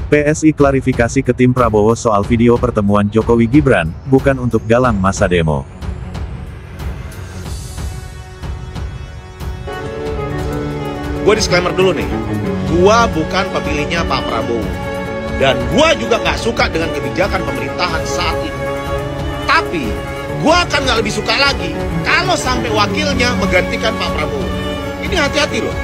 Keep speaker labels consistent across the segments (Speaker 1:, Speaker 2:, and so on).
Speaker 1: PSI klarifikasi ke tim Prabowo soal video pertemuan Jokowi Gibran, bukan untuk galang masa demo.
Speaker 2: Gue disclaimer dulu nih, gue bukan pemilihnya Pak Prabowo. Dan gue juga gak suka dengan kebijakan pemerintahan saat ini. Tapi, gue akan gak lebih suka lagi kalau sampai wakilnya menggantikan Pak Prabowo. Ini hati-hati loh.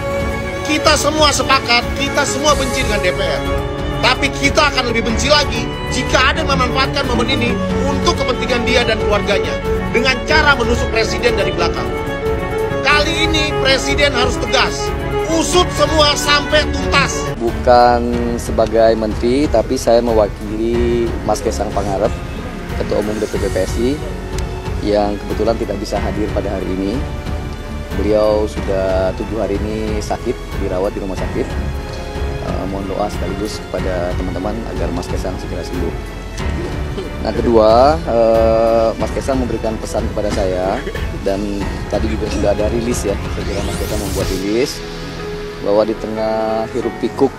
Speaker 2: Kita semua sepakat, kita semua benci dengan DPR. Tapi kita akan lebih benci lagi jika ada yang memanfaatkan momen ini untuk kepentingan dia dan keluarganya dengan cara menusuk presiden dari belakang. Kali ini presiden harus tegas, usut semua sampai tuntas.
Speaker 3: Bukan sebagai menteri, tapi saya mewakili Mas Kaisang Pangarep, Ketua Umum DPP PSI, yang kebetulan tidak bisa hadir pada hari ini. Beliau sudah 7 hari ini sakit, dirawat di rumah sakit. Mohon doa sekaligus kepada teman-teman agar Mas Kaisang segera sembuh. Nah, kedua, Mas Kaisang memberikan pesan kepada saya, dan tadi juga sudah ada rilis ya, saya kira Mas Kaisang membuat rilis bahwa di tengah hiruk pikuk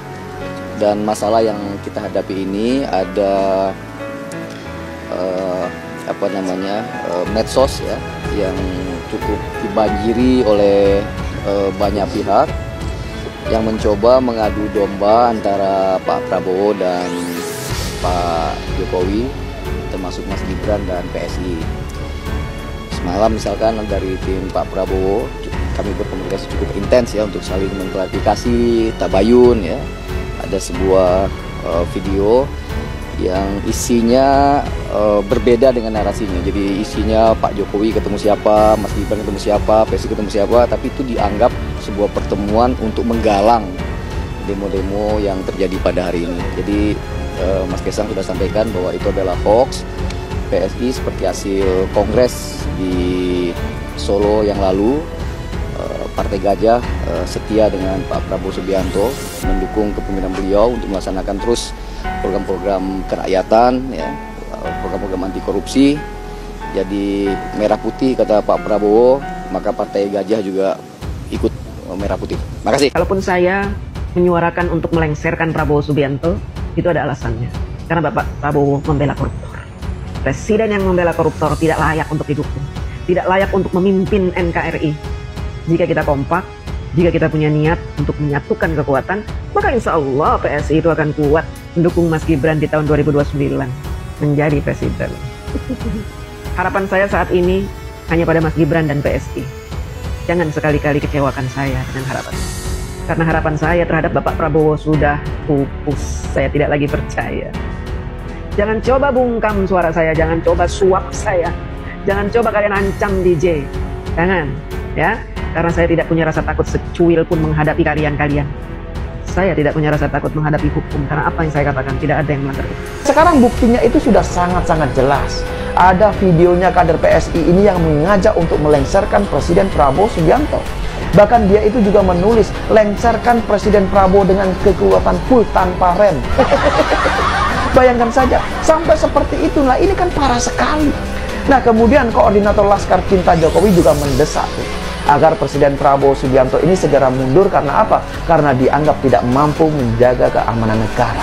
Speaker 3: dan masalah yang kita hadapi ini ada medsos ya yang cukup dibanjiri oleh banyak pihak yang mencoba mengadu domba antara Pak Prabowo dan Pak Jokowi, termasuk Mas Gibran dan PSI. Semalam misalkan dari tim Pak Prabowo kami berkomunikasi cukup intens ya untuk saling mengklarifikasi tabayun ya. Ada sebuah video yang isinya berbeda dengan narasinya. Jadi isinya Pak Jokowi ketemu siapa, Mas Gibran ketemu siapa, PSI ketemu siapa, tapi itu dianggap sebuah pertemuan untuk menggalang demo-demo yang terjadi pada hari ini. Jadi Mas Kaisang sudah sampaikan bahwa itu adalah hoax. PSI seperti hasil kongres di Solo yang lalu, Partai Gajah setia dengan Pak Prabowo Subianto, mendukung kepemimpinan beliau untuk melaksanakan terus program-program kerakyatan, ya, program-program anti korupsi. Jadi merah putih kata Pak Prabowo, maka Partai Gajah juga ikut merah putih. Makasih.
Speaker 4: Kalaupun saya menyuarakan untuk melengsarkan Prabowo Subianto, itu ada alasannya. Karena Bapak Prabowo membela koruptor. Presiden yang membela koruptor tidak layak untuk didukung, tidak layak untuk memimpin NKRI. Jika kita kompak, jika kita punya niat untuk menyatukan kekuatan, maka insya Allah PSI itu akan kuat mendukung Mas Gibran di tahun 2029 menjadi presiden. Harapan saya saat ini hanya pada Mas Gibran dan PSI. Jangan sekali-kali kecewakan saya dengan harapan. Karena harapan saya terhadap Bapak Prabowo sudah pupus. Saya tidak lagi percaya. Jangan coba bungkam suara saya, jangan coba suap saya. Jangan coba kalian ancam DJ. Jangan, ya. Karena saya tidak punya rasa takut secuil pun menghadapi kalian-kalian. Saya tidak punya rasa takut menghadapi hukum, karena apa yang saya katakan tidak ada yang melanggar hukum.
Speaker 5: Sekarang buktinya itu sudah sangat-sangat jelas. Ada videonya kader PSI ini yang mengajak untuk melengsarkan Presiden Prabowo Subianto. Bahkan dia itu juga menulis, lengsarkan Presiden Prabowo dengan kekuatan full tanpa rem. Bayangkan saja, sampai seperti itulah, ini kan parah sekali. Nah, kemudian koordinator Laskar Cinta Jokowi juga mendesak agar Presiden Prabowo Subianto ini segera mundur. Karena apa? Karena dianggap tidak mampu menjaga keamanan negara.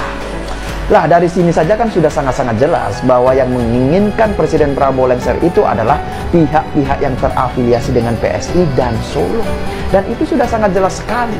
Speaker 5: Lah, dari sini saja kan sudah sangat-sangat jelas bahwa yang menginginkan Presiden Prabowo lengser itu adalah pihak-pihak yang terafiliasi dengan PSI dan Solo. Dan itu sudah sangat jelas sekali.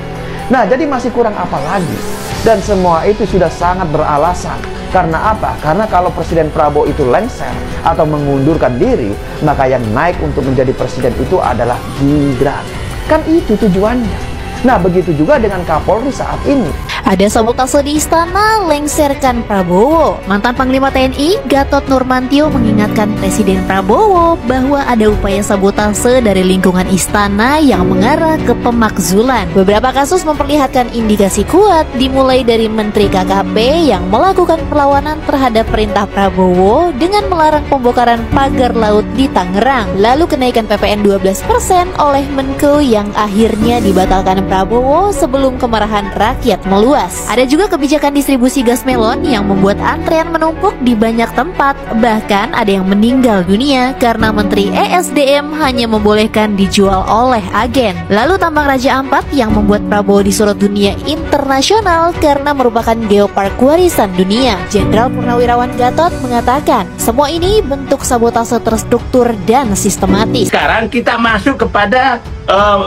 Speaker 5: Nah, jadi masih kurang apa lagi? Dan semua itu sudah sangat beralasan. Karena apa? Karena kalau Presiden Prabowo itu lengser atau mengundurkan diri, maka yang naik untuk menjadi presiden itu adalah Gibran. Kan itu tujuannya. Nah, begitu juga dengan Kapolri saat ini.
Speaker 6: Ada sabotase di istana, lengserkan Prabowo. Mantan Panglima TNI Gatot Nurmantio mengingatkan Presiden Prabowo bahwa ada upaya sabotase dari lingkungan istana yang mengarah ke pemakzulan. Beberapa kasus memperlihatkan indikasi kuat, dimulai dari Menteri KKP yang melakukan perlawanan terhadap perintah Prabowo dengan melarang pembongkaran pagar laut di Tangerang. Lalu kenaikan PPN 12% oleh Menko yang akhirnya dibatalkan Prabowo sebelum kemarahan rakyat meluap. luas. Ada juga kebijakan distribusi gas melon yang membuat antrean menumpuk di banyak tempat. Bahkan ada yang meninggal dunia karena Menteri ESDM hanya membolehkan dijual oleh agen. Lalu tambang Raja Ampat yang membuat Prabowo disorot dunia internasional karena merupakan geopark warisan dunia. Jenderal Purnawirawan Gatot mengatakan, semua ini bentuk sabotase terstruktur dan sistematis.
Speaker 7: Sekarang kita masuk kepada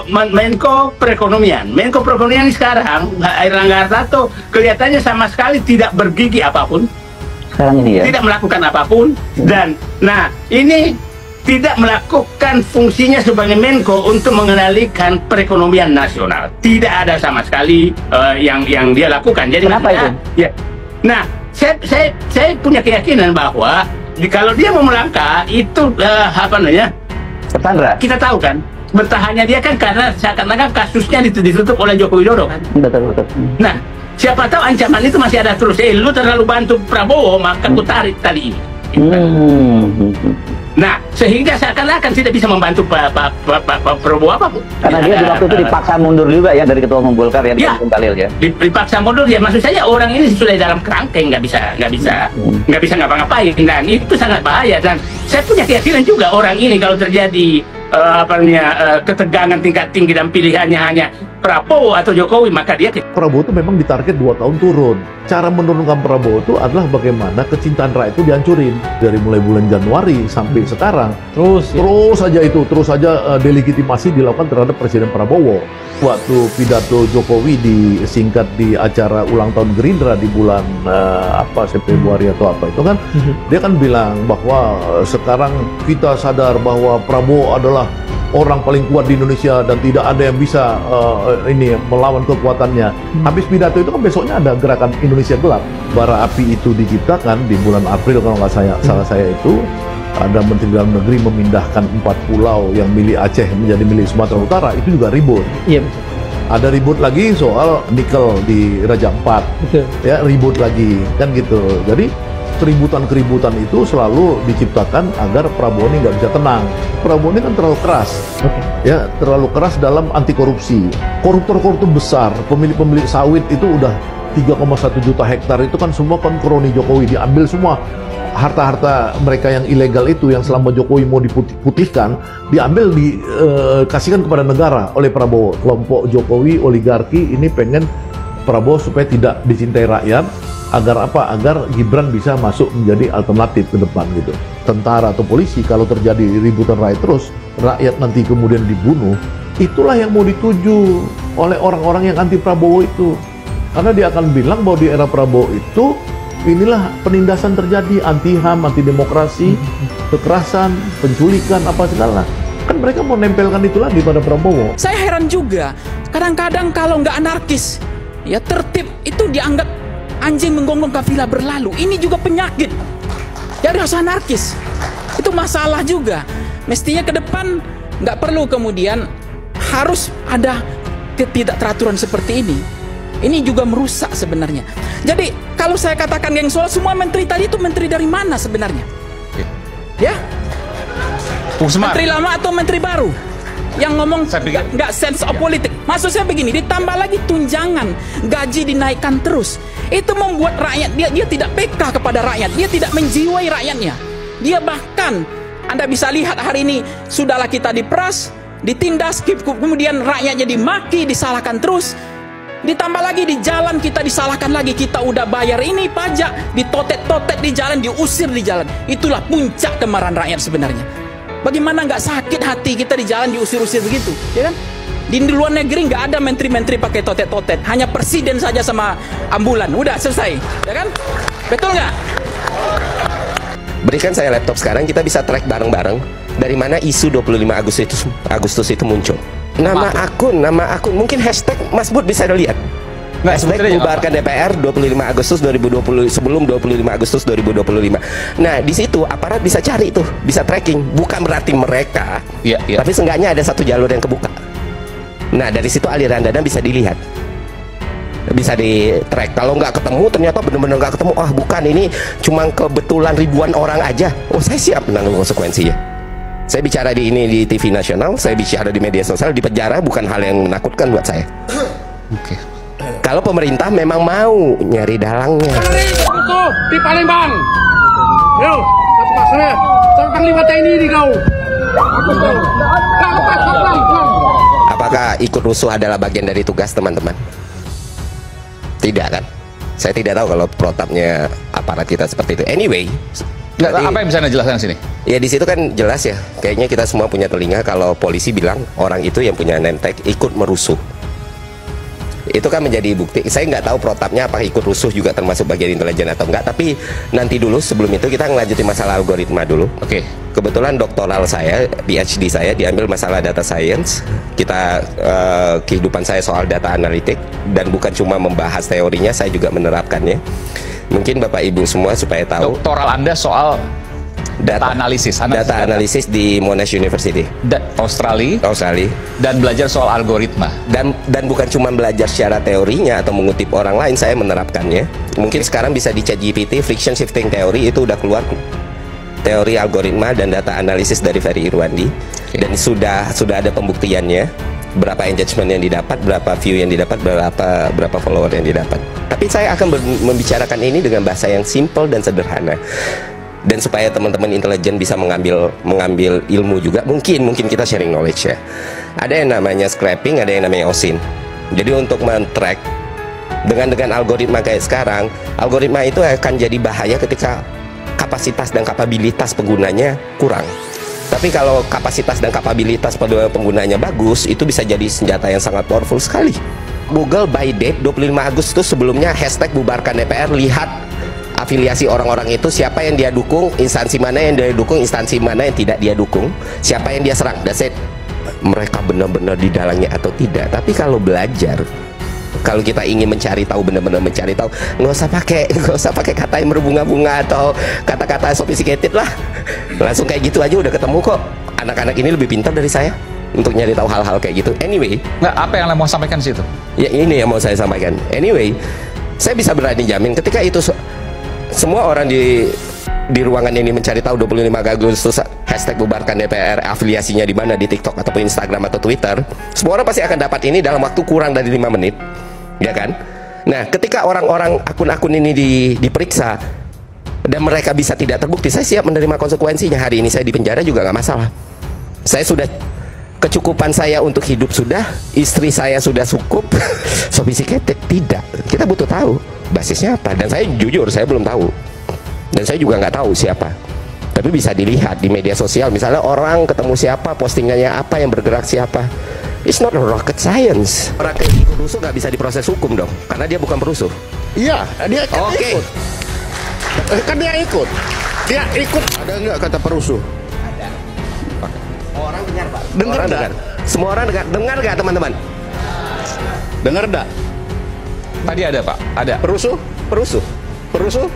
Speaker 7: Menko Perekonomian. Menko Perekonomian sekarang Airlangga Hartarto kelihatannya sama sekali tidak bergigi apapun.
Speaker 3: Sekarang ini ya.
Speaker 7: Tidak melakukan apapun dan ini tidak melakukan fungsinya sebagai Menko untuk mengendalikan perekonomian nasional. Tidak ada sama sekali yang dia lakukan. Jadi
Speaker 3: kenapa itu?
Speaker 7: Ya. Nah, saya punya keyakinan bahwa kalau dia mau melangkah itu
Speaker 3: Tersandra.
Speaker 7: kita tahu kan bertahannya dia kan karena seakan-akan kasusnya ditutup oleh Joko Widodo kan.
Speaker 3: Betul.
Speaker 7: Nah, siapa tahu ancaman itu masih ada terus. Lu terlalu bantu Prabowo, maka ku tarik tali ini. Nah, sehingga seakan-akan tidak bisa membantu Pak Prabowo apapun.
Speaker 3: Karena dia di waktu itu dipaksa mundur juga ya dari Ketua Umum Golkar ya, Khalil ya.
Speaker 7: Dipaksa mundur ya, maksud saya orang ini sudah dalam kerangkeng, nggak bisa ngapa-ngapain, dan itu sangat bahaya. Dan saya punya keyakinan juga orang ini kalau terjadi ketegangan tingkat tinggi dan pilihannya hanya Prabowo atau Jokowi, maka dia
Speaker 8: Prabowo itu memang ditarget 2 tahun turun. Cara menurunkan Prabowo itu adalah bagaimana kecintaan rakyat itu dihancurin dari mulai bulan Januari sampai sekarang. Terus saja delegitimasi dilakukan terhadap Presiden Prabowo. Waktu pidato Jokowi disingkat di acara ulang tahun Gerindra di bulan Februari atau apa itu kan, dia kan bilang bahwa sekarang kita sadar bahwa Prabowo adalah orang paling kuat di Indonesia dan tidak ada yang bisa melawan kekuatannya. Habis pidato itu kan besoknya ada gerakan Indonesia Gelap. Bara api itu diciptakan di bulan April kalau nggak salah saya itu. Ada Menteri Dalam Negeri memindahkan 4 pulau yang milik Aceh menjadi milik Sumatera Utara, itu juga ribut. Iya betul. Ada ribut lagi soal nikel di Raja Ampat. Betul. Ya, ribut lagi kan gitu. Jadi keributan itu selalu diciptakan agar Prabowo ini nggak bisa tenang. Prabowo ini kan terlalu keras, ya terlalu keras dalam anti korupsi. Koruptor besar, pemilik sawit itu udah 3,1 juta hektar itu kan semua kan kroni Jokowi, diambil semua. Harta-harta mereka yang ilegal itu yang selama Jokowi mau diputihkan, diambil dikasihkan kepada negara oleh Prabowo. Kelompok Jokowi oligarki ini pengen Prabowo supaya tidak dicintai rakyat. Agar apa? Agar Gibran bisa masuk menjadi alternatif ke depan gitu. Tentara atau polisi kalau terjadi ributan rakyat terus, rakyat nanti kemudian dibunuh, itulah yang mau dituju oleh orang-orang yang anti Prabowo itu. Karena dia akan bilang bahwa di era Prabowo itu inilah penindasan terjadi, anti HAM, anti demokrasi, kekerasan, penculikan, apa segala. Kan mereka mau nempelkan itu lagi pada Prabowo.
Speaker 9: Saya heran juga, kadang-kadang kalau nggak anarkis, ya tertib itu dianggap anjing menggonggong kafilah berlalu. Ini juga penyakit. Jadi harus anarkis. Itu masalah juga. Mestinya ke depan nggak perlu kemudian harus ada ketidakteraturan seperti ini. Ini juga merusak sebenarnya. Jadi kalau saya katakan geng soal semua menteri tadi itu menteri dari mana sebenarnya? Ya? Menteri lama atau menteri baru? Yang ngomong nggak sense of politik. Maksud saya begini, ditambah lagi tunjangan, gaji dinaikkan terus. Itu membuat rakyat, dia tidak peka kepada rakyat, dia tidak menjiwai rakyatnya. Dia bahkan, Anda bisa lihat hari ini, sudahlah kita diperas, ditindas, kemudian rakyatnya dimaki, disalahkan terus. Ditambah lagi di jalan kita disalahkan lagi, kita udah bayar ini pajak, ditotet-totet di jalan, diusir di jalan. Itulah puncak kemarahan rakyat sebenarnya. Bagaimana nggak sakit hati kita di jalan diusir-usir begitu, ya kan? Di luar negeri nggak ada menteri-menteri pakai totet-totet, hanya presiden saja sama ambulan, udah selesai, ya kan? Betul nggak?
Speaker 10: Berikan saya laptop sekarang, kita bisa track bareng-bareng dari mana isu 25 Agustus itu muncul. Nama akun, mungkin hashtag Mas Bud bisa dilihat. Hashtag bubarkan DPR 25 Agustus 2020 sebelum 25 Agustus 2025. Nah, di situ aparat bisa cari tuh, bisa tracking. Bukan berarti mereka, tapi seenggaknya ada satu jalur yang kebuka. Nah, dari situ aliran dana bisa dilihat, bisa di track. Kalau nggak ketemu, ternyata benar-benar nggak ketemu. Ah, bukan, ini cuma kebetulan ribuan orang aja. Oh, saya siap menanggung konsekuensinya. Saya bicara di TV nasional, saya bicara di media sosial, di penjara bukan hal yang menakutkan buat saya. Oke. Kalau pemerintah memang mau nyari dalangnya.
Speaker 7: Di Palembang. Yo, sampai Panglima TNI di kau.
Speaker 10: Apakah ikut rusuh adalah bagian dari tugas teman-teman? Tidak kan? Saya tidak tahu kalau protapnya aparat kita seperti itu. Anyway,
Speaker 11: apa yang bisa Anda jelaskan sini?
Speaker 10: Ya di situ kan jelas ya. Kayaknya kita semua punya telinga kalau polisi bilang orang itu yang punya name tag ikut merusuh. Itu kan menjadi bukti. Saya nggak tahu protapnya apakah ikut rusuh juga termasuk bagian intelijen atau enggak. Tapi nanti dulu sebelum itu kita ngelanjutin masalah algoritma dulu.
Speaker 11: Oke.
Speaker 10: Kebetulan doktoral saya, PhD saya diambil masalah data science. Kita kehidupan saya soal data analitik dan bukan cuma membahas teorinya, saya juga menerapkannya. Mungkin Bapak Ibu semua supaya tahu.
Speaker 11: Doktoral Anda soal data analisis
Speaker 10: di Monash University
Speaker 11: Australia dan belajar soal algoritma
Speaker 10: dan bukan cuma belajar secara teorinya atau mengutip orang lain, saya menerapkannya. Mungkin sekarang bisa di ChatGPT, friction shifting theory itu udah keluar teori algoritma dan data analisis dari Ferry Irwandi, dan sudah ada pembuktiannya, berapa engagement yang didapat, berapa view yang didapat, berapa follower yang didapat. Tapi saya akan membicarakan ini dengan bahasa yang simple dan sederhana. Dan supaya teman-teman intelijen bisa mengambil ilmu juga, mungkin kita sharing knowledge ya. Ada yang namanya scraping, ada yang namanya OSINT. Jadi untuk men-track dengan algoritma kayak sekarang, algoritma itu akan jadi bahaya ketika kapasitas dan kapabilitas penggunanya kurang. Tapi kalau kapasitas dan kapabilitas penggunanya bagus, itu bisa jadi senjata yang sangat powerful sekali. Google by date 25 Agustus sebelumnya hashtag bubarkan DPR, lihat afiliasi orang-orang itu, siapa yang dia dukung, instansi mana yang dia dukung, instansi mana yang tidak dia dukung, siapa yang dia serang. That's it. Mereka benar-benar di dalangnya atau tidak. Tapi kalau belajar, kalau kita ingin mencari tahu, benar-benar mencari tahu, nggak usah pakai kata yang berbunga-bunga atau kata-kata sophisticated lah. Langsung kayak gitu aja udah ketemu kok. Anak-anak ini lebih pintar dari saya untuk nyari tahu hal-hal kayak gitu. Anyway,
Speaker 11: apa yang Anda mau sampaikan situ?
Speaker 10: Ya ini yang mau saya sampaikan. Anyway, saya bisa berani jamin ketika itu semua orang di ruangan ini mencari tahu 25 Agustus hashtag bubarkan DPR, afiliasinya di mana, di TikTok ataupun Instagram atau Twitter, semua orang pasti akan dapat ini dalam waktu kurang dari 5 menit, ya kan? Nah, ketika orang-orang akun-akun ini diperiksa dan mereka bisa tidak terbukti, saya siap menerima konsekuensinya. Hari ini saya di penjara juga nggak masalah. Saya sudah kecukupan saya untuk hidup sudah, istri saya sudah cukup, sophisticated tidak. Kita butuh tahu basisnya apa, dan saya jujur saya belum tahu, dan saya juga nggak tahu siapa. Tapi bisa dilihat di media sosial, misalnya orang ketemu siapa, postingannya apa, yang bergerak siapa. It's not a rocket science. Orang kayak ikut rusuh nggak bisa diproses hukum dong, karena dia bukan perusuh.
Speaker 2: Iya, dia kan ikut. Kan dia ikut. Ada nggak kata perusuh?
Speaker 10: Ada. Orang dengar Pak.
Speaker 2: Dengar.
Speaker 10: Semua orang dengar nggak teman-teman?
Speaker 2: Dengar nggak?
Speaker 11: Tadi ada Pak, ada.
Speaker 2: Perusuh?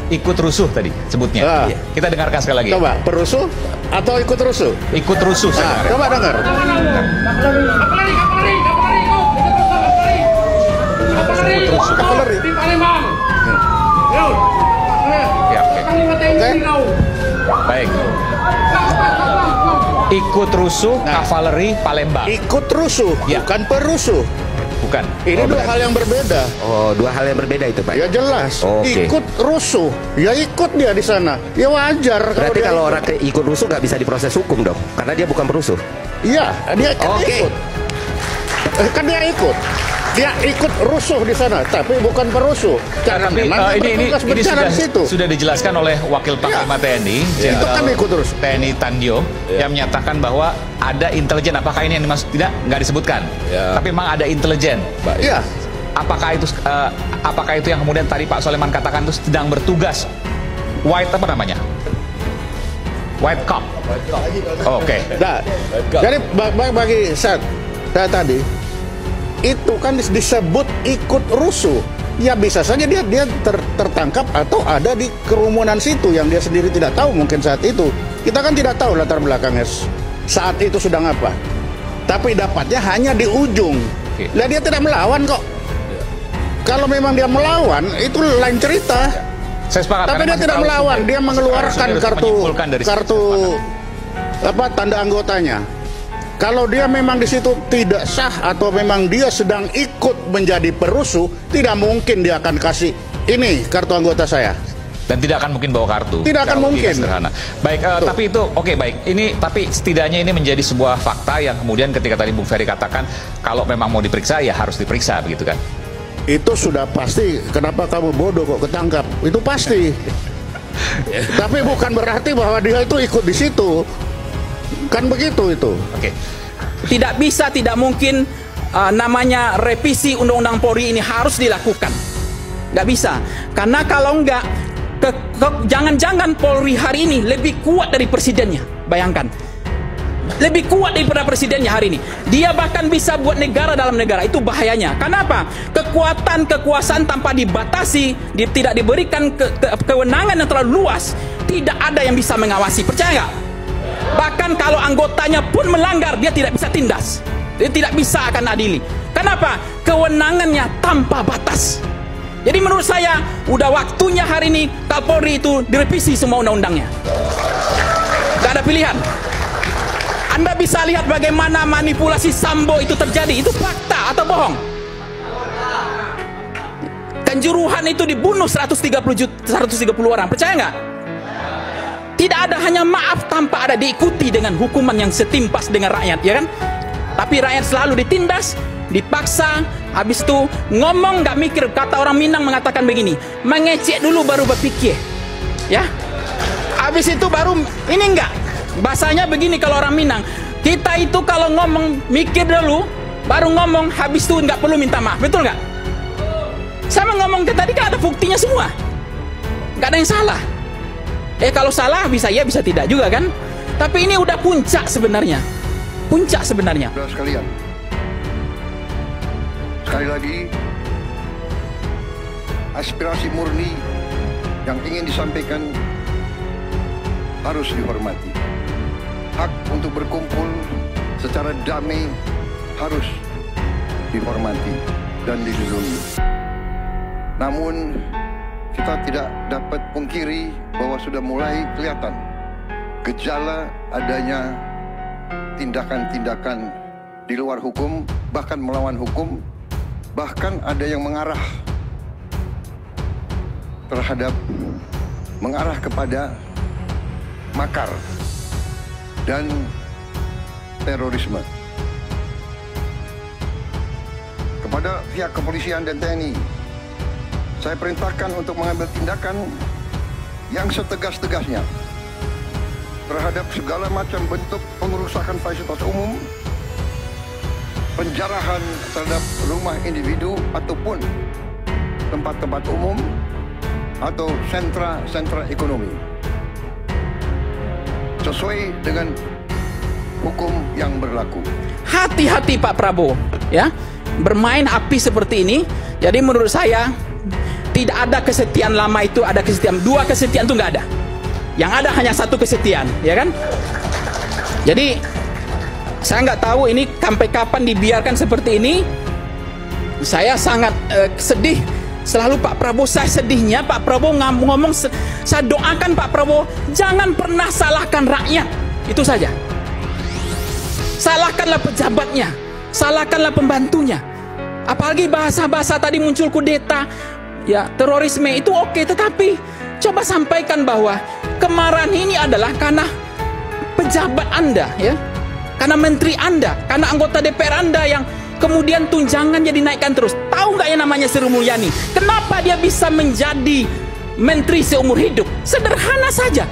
Speaker 11: Ikut rusuh tadi sebutnya.
Speaker 2: Iya.
Speaker 11: Kita dengarkan sekali lagi.
Speaker 2: Coba, perusuh atau ikut rusuh?
Speaker 11: Ikut rusuh.
Speaker 2: Coba dengar.
Speaker 7: Kavaleri di Palembang.
Speaker 11: Ya, oke. Baik. Ikut rusuh kavaleri Palembang.
Speaker 2: Ikut rusuh, bukan perusuh.
Speaker 11: Bukan.
Speaker 2: Ini dua hal yang berbeda.
Speaker 10: Oh, dua hal yang berbeda itu Pak.
Speaker 2: Ya jelas.
Speaker 10: Oke.
Speaker 2: Ikut rusuh, ya ikut dia di sana. Ya wajar.
Speaker 10: Berarti kalau orang ikut rusuh nggak bisa diproses hukum dong, karena dia bukan perusuh.
Speaker 2: Iya, dia kan ikut. Kan dia ikut. Dia ikut rusuh di sana, tapi bukan perusuh. Karena memang
Speaker 11: ini sudah dijelaskan oleh Wakil Panglima TNI,
Speaker 2: itu kan ikut rusuh.
Speaker 11: TNI Tandio, yang menyatakan bahwa ada intelijen. Apakah ini yang dimaksud? Tidak, nggak disebutkan. Tapi memang ada intelijen.
Speaker 2: Iya.
Speaker 11: Apakah itu yang kemudian tadi Pak Soleman katakan itu sedang bertugas? White apa namanya? White cop. Oke.
Speaker 2: Nah, jadi bagi saya tadi itu kan disebut ikut rusuh. Ya bisa saja dia tertangkap atau ada di kerumunan situ yang dia sendiri tidak tahu mungkin saat itu. Kita kan tidak tahu latar belakangnya saat itu sedang apa. Tapi dapatnya hanya di ujung. Lah dia tidak melawan kok. Kalau memang dia melawan itu lain cerita.
Speaker 11: Saya sepakat.
Speaker 2: Tapi dia tidak melawan, dia mengeluarkan kartu tanda anggotanya.
Speaker 12: Kalau dia memang di situ tidak sah atau memang dia sedang ikut menjadi perusuh, tidak mungkin dia akan kasih ini kartu anggota saya.
Speaker 11: Dan tidak akan mungkin bawa kartu.
Speaker 12: Tidak akan mungkin.
Speaker 11: Sederhana. Baik, tapi itu oke, baik. Ini tapi setidaknya ini menjadi sebuah fakta yang kemudian ketika tadi Bung Ferry katakan kalau memang mau diperiksa ya harus diperiksa begitu kan.
Speaker 12: Itu sudah pasti. Kenapa kamu bodoh kok ketangkap? Itu pasti. Tapi bukan berarti bahwa dia itu ikut di situ. Kan begitu itu.
Speaker 11: Oke.
Speaker 9: Tidak bisa, tidak mungkin namanya revisi Undang-Undang Polri ini harus dilakukan. Nggak bisa. Karena kalau nggak, jangan-jangan Polri hari ini lebih kuat dari presidennya. Bayangkan. Lebih kuat daripada presidennya hari ini. Dia bahkan bisa buat negara dalam negara. Itu bahayanya. Kenapa? Kekuasaan tanpa dibatasi, tidak diberikan kewenangan yang terlalu luas, tidak ada yang bisa mengawasi. Percaya nggak? Bahkan kalau anggotanya pun melanggar, dia tidak bisa tindas. Dia tidak bisa akan adili. Kenapa? Kewenangannya tanpa batas. Jadi menurut saya, udah waktunya hari ini Kapolri itu direvisi semua undang-undangnya. Gak ada pilihan. Anda bisa lihat bagaimana manipulasi Sambo itu terjadi. Itu fakta atau bohong? Kanjuruhan itu dibunuh 130 orang. Percaya nggak? Tidak ada hanya maaf tanpa ada diikuti dengan hukuman yang setimpas dengan rakyat, ya kan? Tapi rakyat selalu ditindas, dipaksa, habis itu ngomong nggak mikir. Kata orang Minang mengatakan begini, mengecek dulu baru berpikir, ya. Habis itu baru ini enggak. Bahasanya begini kalau orang Minang, kita itu kalau ngomong mikir dulu, baru ngomong, habis itu nggak perlu minta maaf, betul nggak? Sama ngomong tadi kan ada buktinya semua, nggak ada yang salah. Kalau salah bisa ya bisa tidak juga kan. Tapi ini udah puncak sebenarnya. Puncak sebenarnya.
Speaker 13: Saudara sekalian, sekali lagi aspirasi murni yang ingin disampaikan harus dihormati. Hak untuk berkumpul secara damai harus dihormati dan dilindungi. Namun kita tidak dapat pungkiri bahwa sudah mulai kelihatan gejala adanya tindakan-tindakan di luar hukum, bahkan melawan hukum, bahkan ada yang mengarah kepada makar dan terorisme. Kepada pihak kepolisian dan TNI, saya perintahkan untuk mengambil tindakan yang setegas-tegasnya terhadap segala macam bentuk pengerusakan fasilitas umum, penjarahan terhadap rumah individu ataupun tempat-tempat umum atau sentra-sentra ekonomi sesuai dengan hukum yang berlaku.
Speaker 9: Hati-hati Pak Prabowo, ya, bermain api seperti ini. Jadi menurut saya tidak ada kesetiaan lama itu, ada kesetiaan. Dua kesetiaan itu nggak ada. Yang ada hanya satu kesetiaan, ya kan? Jadi saya nggak tahu ini sampai kapan dibiarkan seperti ini. Saya sangat sedih. Selalu Pak Prabowo, saya sedihnya Pak Prabowo ngomong, saya doakan Pak Prabowo jangan pernah salahkan rakyat. Itu saja. Salahkanlah pejabatnya, salahkanlah pembantunya. Apalagi bahasa-bahasa tadi muncul kudeta, ya terorisme itu oke, tetapi coba sampaikan bahwa kemarahan ini adalah karena pejabat Anda, ya, karena menteri Anda, karena anggota DPR Anda yang kemudian tunjangannya dinaikkan terus. Tahu nggak yang namanya Sri Mulyani? Kenapa dia bisa menjadi menteri seumur hidup? Sederhana saja.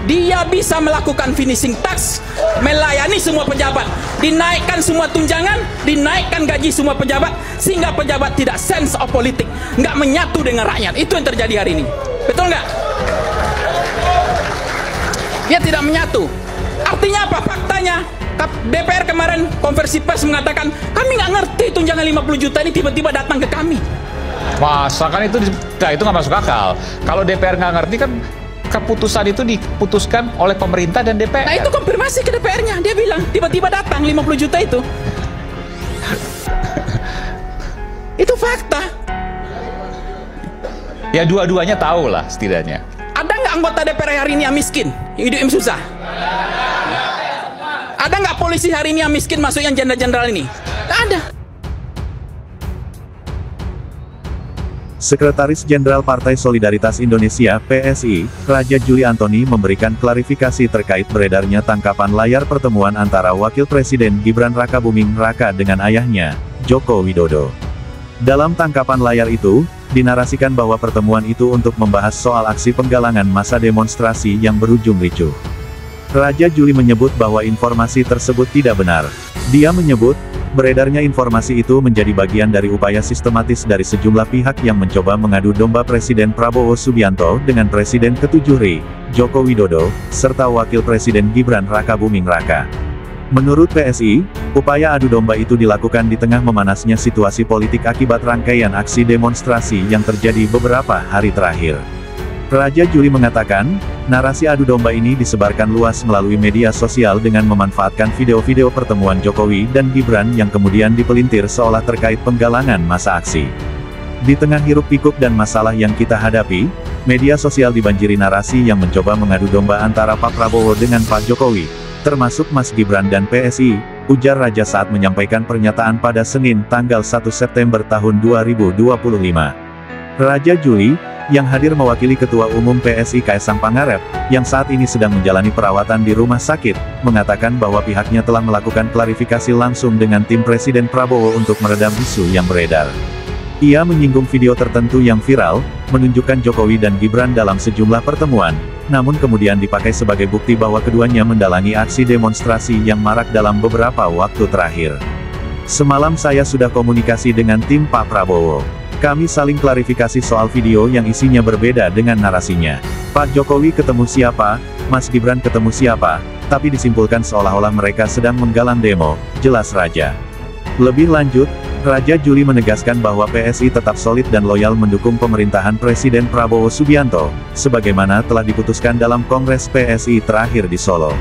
Speaker 9: Dia bisa melakukan finishing tax, melayani semua pejabat, dinaikkan semua tunjangan, dinaikkan gaji semua pejabat, sehingga pejabat tidak sense of politik, nggak menyatu dengan rakyat. Itu yang terjadi hari ini. Betul nggak? Dia tidak menyatu. Artinya apa? Faktanya DPR kemarin konversi pers mengatakan kami nggak ngerti tunjangan 50 juta ini tiba-tiba datang ke kami.
Speaker 11: Masa kan itu nggak masuk akal. Kalau DPR nggak ngerti kan keputusan itu diputuskan oleh pemerintah dan DPR.
Speaker 9: Nah itu konfirmasi ke DPR-nya. Dia bilang tiba-tiba datang 50 juta itu. Itu fakta.
Speaker 11: Ya dua-duanya tahu lah setidaknya.
Speaker 9: Ada nggak anggota DPR hari ini yang miskin, yang hidup yang susah? Ada nggak polisi hari ini yang miskin masuk yang jenderal-jenderal ini? Nggak ada.
Speaker 1: Sekretaris Jenderal Partai Solidaritas Indonesia (PSI), Raja Juli Antoni memberikan klarifikasi terkait beredarnya tangkapan layar pertemuan antara Wakil Presiden Gibran Rakabuming Raka dengan ayahnya, Joko Widodo. Dalam tangkapan layar itu, dinarasikan bahwa pertemuan itu untuk membahas soal aksi penggalangan massa demonstrasi yang berujung ricuh. Raja Juli menyebut bahwa informasi tersebut tidak benar. Dia menyebut, beredarnya informasi itu menjadi bagian dari upaya sistematis dari sejumlah pihak yang mencoba mengadu domba Presiden Prabowo Subianto dengan Presiden ke-7 RI, Joko Widodo, serta Wakil Presiden Gibran Rakabuming Raka. Menurut PSI, upaya adu domba itu dilakukan di tengah memanasnya situasi politik akibat rangkaian aksi demonstrasi yang terjadi beberapa hari terakhir. Raja Juli mengatakan, narasi adu domba ini disebarkan luas melalui media sosial dengan memanfaatkan video-video pertemuan Jokowi dan Gibran yang kemudian dipelintir seolah terkait penggalangan massa aksi. Di tengah hiruk-pikuk dan masalah yang kita hadapi, media sosial dibanjiri narasi yang mencoba mengadu domba antara Pak Prabowo dengan Pak Jokowi, termasuk Mas Gibran dan PSI, ujar Raja saat menyampaikan pernyataan pada Senin tanggal 1 September tahun 2025. Raja Juli, yang hadir mewakili Ketua Umum PSI Kaisang Pangarep, yang saat ini sedang menjalani perawatan di rumah sakit, mengatakan bahwa pihaknya telah melakukan klarifikasi langsung dengan tim Presiden Prabowo untuk meredam isu yang beredar. Ia menyinggung video tertentu yang viral, menunjukkan Jokowi dan Gibran dalam sejumlah pertemuan, namun kemudian dipakai sebagai bukti bahwa keduanya mendalangi aksi demonstrasi yang marak dalam beberapa waktu terakhir. Semalam saya sudah komunikasi dengan tim Pak Prabowo. Kami saling klarifikasi soal video yang isinya berbeda dengan narasinya. Pak Jokowi ketemu siapa, Mas Gibran ketemu siapa, tapi disimpulkan seolah-olah mereka sedang menggalang demo, jelas Raja. Lebih lanjut, Raja Juli menegaskan bahwa PSI tetap solid dan loyal mendukung pemerintahan Presiden Prabowo Subianto, sebagaimana telah diputuskan dalam Kongres PSI terakhir di Solo.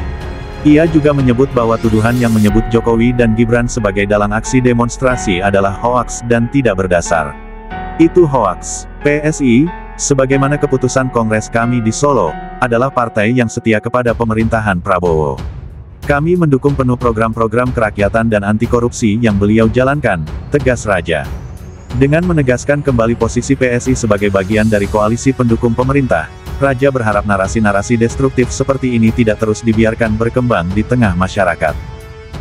Speaker 1: Ia juga menyebut bahwa tuduhan yang menyebut Jokowi dan Gibran sebagai dalang aksi demonstrasi adalah hoaks dan tidak berdasar. Itu hoaks. PSI, sebagaimana keputusan Kongres kami di Solo, adalah partai yang setia kepada pemerintahan Prabowo. Kami mendukung penuh program-program kerakyatan dan anti korupsi yang beliau jalankan, tegas Raja. Dengan menegaskan kembali posisi PSI sebagai bagian dari koalisi pendukung pemerintah, Raja berharap narasi-narasi destruktif seperti ini tidak terus dibiarkan berkembang di tengah masyarakat.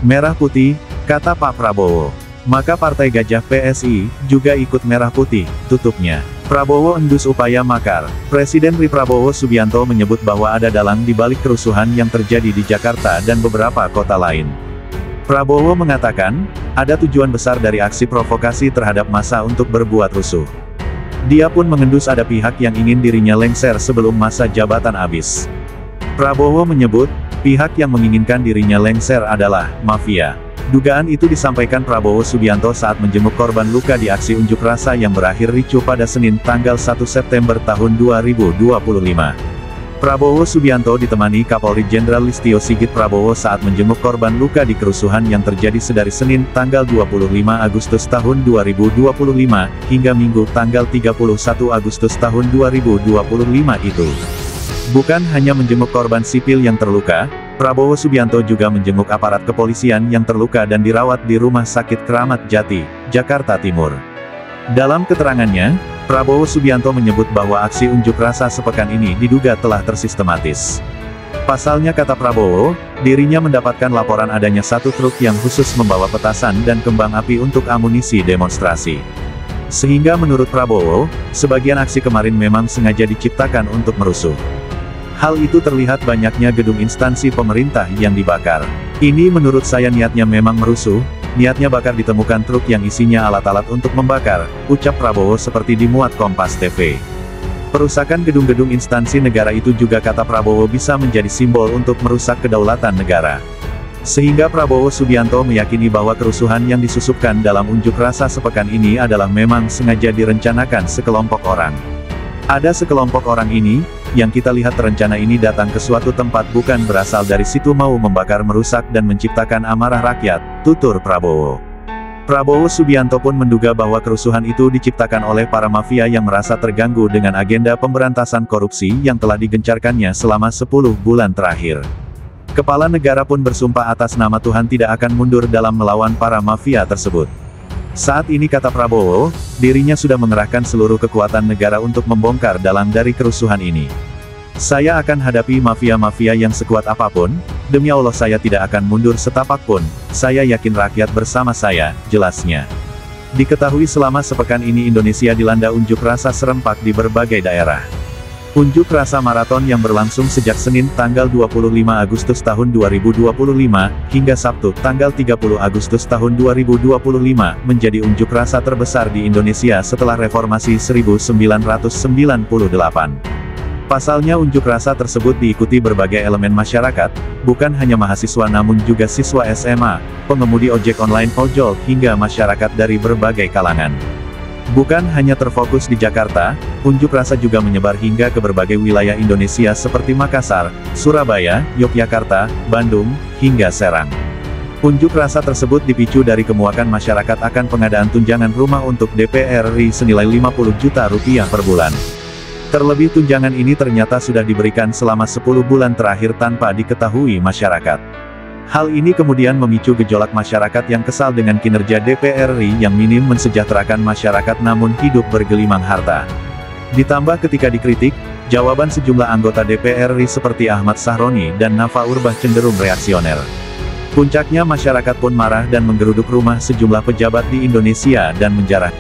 Speaker 1: Merah putih, kata Pak Prabowo. Maka Partai Gajah PSI, juga ikut merah putih, tutupnya. Prabowo endus upaya makar. Presiden RI Prabowo Subianto menyebut bahwa ada dalang di balik kerusuhan yang terjadi di Jakarta dan beberapa kota lain. Prabowo mengatakan, ada tujuan besar dari aksi provokasi terhadap massa untuk berbuat rusuh. Dia pun mengendus ada pihak yang ingin dirinya lengser sebelum masa jabatan habis. Prabowo menyebut, pihak yang menginginkan dirinya lengser adalah mafia. Dugaan itu disampaikan Prabowo Subianto saat menjenguk korban luka di aksi unjuk rasa yang berakhir ricuh pada Senin tanggal 1 September tahun 2025. Prabowo Subianto ditemani Kapolri Jenderal Listio Sigit Prabowo saat menjenguk korban luka di kerusuhan yang terjadi sedari Senin tanggal 25 Agustus tahun 2025, hingga Minggu tanggal 31 Agustus tahun 2025 itu. Bukan hanya menjenguk korban sipil yang terluka, Prabowo Subianto juga menjenguk aparat kepolisian yang terluka dan dirawat di Rumah Sakit Kramat Jati, Jakarta Timur. Dalam keterangannya, Prabowo Subianto menyebut bahwa aksi unjuk rasa sepekan ini diduga telah tersistematis. Pasalnya kata Prabowo, dirinya mendapatkan laporan adanya satu truk yang khusus membawa petasan dan kembang api untuk amunisi demonstrasi. Sehingga menurut Prabowo, sebagian aksi kemarin memang sengaja diciptakan untuk merusuh. Hal itu terlihat banyaknya gedung instansi pemerintah yang dibakar. Ini menurut saya niatnya memang merusuh, niatnya bakar ditemukan truk yang isinya alat-alat untuk membakar, ucap Prabowo seperti dimuat Kompas TV. Perusakan gedung-gedung instansi negara itu juga kata Prabowo bisa menjadi simbol untuk merusak kedaulatan negara. Sehingga Prabowo Subianto meyakini bahwa kerusuhan yang disusupkan dalam unjuk rasa sepekan ini adalah memang sengaja direncanakan sekelompok orang. Ada sekelompok orang ini, yang kita lihat rencana ini datang ke suatu tempat bukan berasal dari situ mau membakar merusak dan menciptakan amarah rakyat, tutur Prabowo. Prabowo Subianto pun menduga bahwa kerusuhan itu diciptakan oleh para mafia yang merasa terganggu dengan agenda pemberantasan korupsi yang telah digencarkannya selama 10 bulan terakhir. Kepala negara pun bersumpah atas nama Tuhan tidak akan mundur dalam melawan para mafia tersebut. Saat ini, kata Prabowo, dirinya sudah mengerahkan seluruh kekuatan negara untuk membongkar dalang dari kerusuhan ini. Saya akan hadapi mafia-mafia yang sekuat apapun, demi Allah saya tidak akan mundur setapak pun, saya yakin rakyat bersama saya, jelasnya. Diketahui selama sepekan ini Indonesia dilanda unjuk rasa serempak di berbagai daerah. Unjuk rasa maraton yang berlangsung sejak Senin tanggal 25 Agustus tahun 2025, hingga Sabtu tanggal 30 Agustus tahun 2025, menjadi unjuk rasa terbesar di Indonesia setelah reformasi 1998. Pasalnya unjuk rasa tersebut diikuti berbagai elemen masyarakat, bukan hanya mahasiswa namun juga siswa SMA, pengemudi ojek online ojol, hingga masyarakat dari berbagai kalangan. Bukan hanya terfokus di Jakarta, unjuk rasa juga menyebar hingga ke berbagai wilayah Indonesia seperti Makassar, Surabaya, Yogyakarta, Bandung, hingga Serang. Unjuk rasa tersebut dipicu dari kemuakan masyarakat akan pengadaan tunjangan rumah untuk DPR RI senilai 50 juta rupiah per bulan. Terlebih tunjangan ini ternyata sudah diberikan selama 10 bulan terakhir tanpa diketahui masyarakat. Hal ini kemudian memicu gejolak masyarakat yang kesal dengan kinerja DPR RI yang minim mensejahterakan masyarakat namun hidup bergelimang harta. Ditambah ketika dikritik, jawaban sejumlah anggota DPR RI seperti Ahmad Sahroni dan Nafa Urbach cenderung reaksioner. Puncaknya masyarakat pun marah dan menggeruduk rumah sejumlah pejabat di Indonesia dan menjarah.